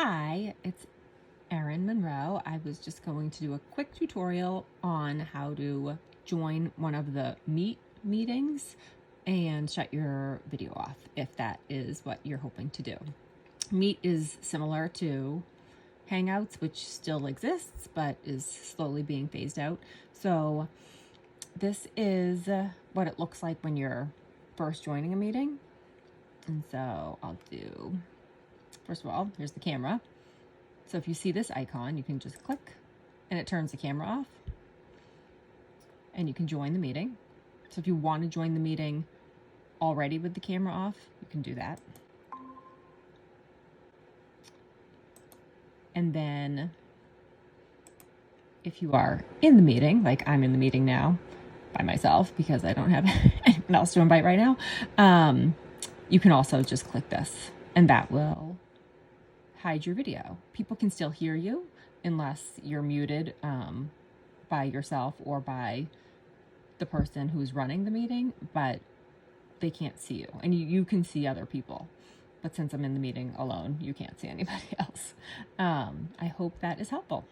Hi, it's Erin Monroe. I was just going to do a quick tutorial on how to join one of the Meet meetings and shut your video off if that is what you're hoping to do. Meet is similar to Hangouts, which still exists but is slowly being phased out. So this is what it looks like when you're first joining a meeting. And so I'll do, first of all, here's the camera. So if you see this icon, you can just click and it turns the camera off and you can join the meeting. So if you want to join the meeting already with the camera off, you can do that. And then if you are in the meeting, like I'm in the meeting now by myself because I don't have anyone else to invite right now, you can also just click this and that will hide your video. People can still hear you unless you're muted by yourself or by the person who's running the meeting, but they can't see you. And you can see other people. But since I'm in the meeting alone, you can't see anybody else. I hope that is helpful.